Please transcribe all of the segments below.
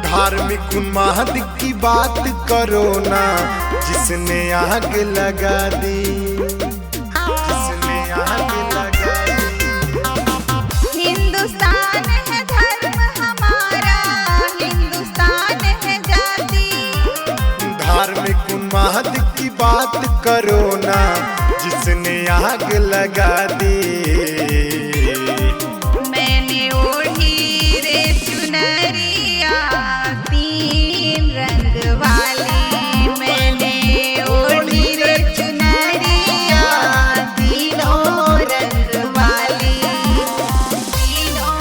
धार्मिक उन्माद की बात करो ना, जिसने आग लगा दी, जिसने आग लगा दी। हिंदुस्तान है धर्म हमारा, हिंदुस्तान है जाति। धार्मिक उन्माद की बात करो ना, जिसने आग लगा दी। मैंने ओढ़ी रे चुनरिया तीन रंग वाली, मैंने ओढ़ी रे चुनरिया तीनों रंग वाली, तीनों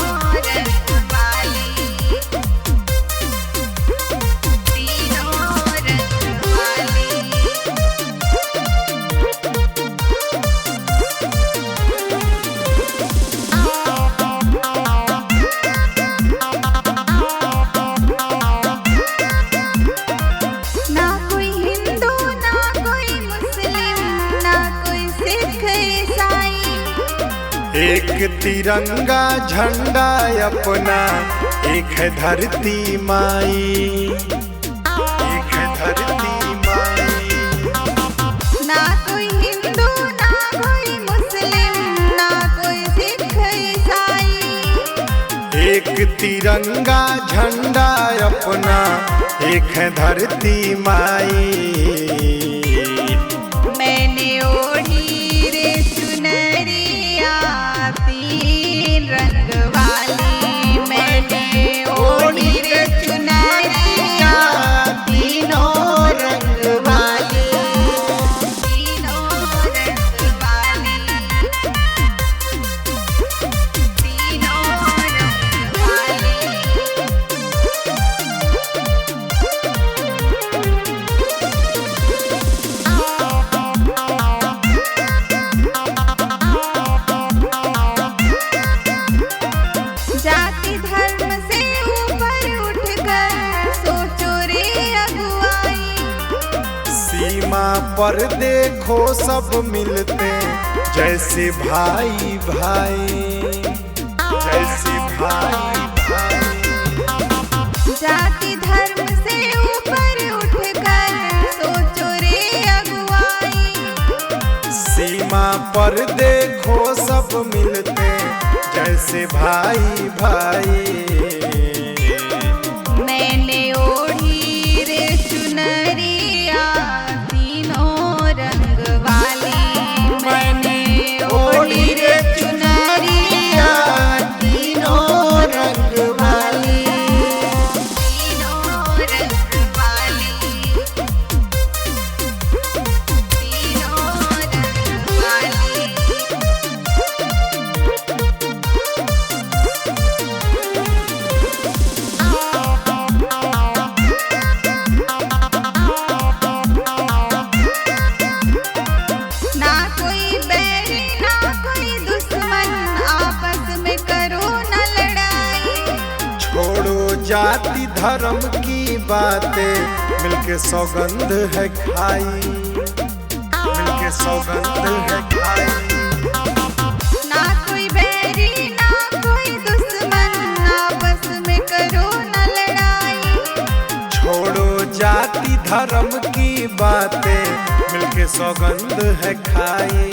रंग वाली, तीनों रंग वाली। ना कोई हिंदू ना कोई मुस्लिम ना कोई सिख ईसाई, एक तिरंगा झंडा अपना, एक है धरती माई, एक है धरती माई। ना कोई हिंदू ना कोई मुस्लिम ना कोई सिख ईसाई, एक तिरंगा झंडा अपना, एक है धरती माई। मैंने ओढ़ी रे चुनरिया तीन रंग वाली, मैंने ओढ़ी रे चुनरिया तीनों रंग वाली, तीनों रंग वाली, तीनों रंग वाली। जाति धर्म से ऊपर उठकर सोचो रे अगुवाई, सीमा पर देखो सब मिलते, जैसे भाई भाई, जैसे भाई भाई। जाति धर्म से ऊपर उठकर सोचो रे अगुवाई, सीमा पर देखो सब मिलते, जैसे भाई भाई। मैंने ओढ़ी रे चुनरिया तीनों रंग वाली, मैंने ओढ़ी रे चुनरिया तीनों रंग वाली, तीनों रंग वाली, तीनों रंग वाली। ना कोई बैरी ना कोई दुश्मन, आपस में करो न लड़ाई। छोड़ो जाति धर्म की बातें, मिलके सौगंध है खाई, मिलके सौगंध है खाई। ना कोई बैरी ना कोई दुश्मन, आपस में करो न लड़ाई। छोड़ो जाति धर्म की बातें, मिलके सौगंध है खाई।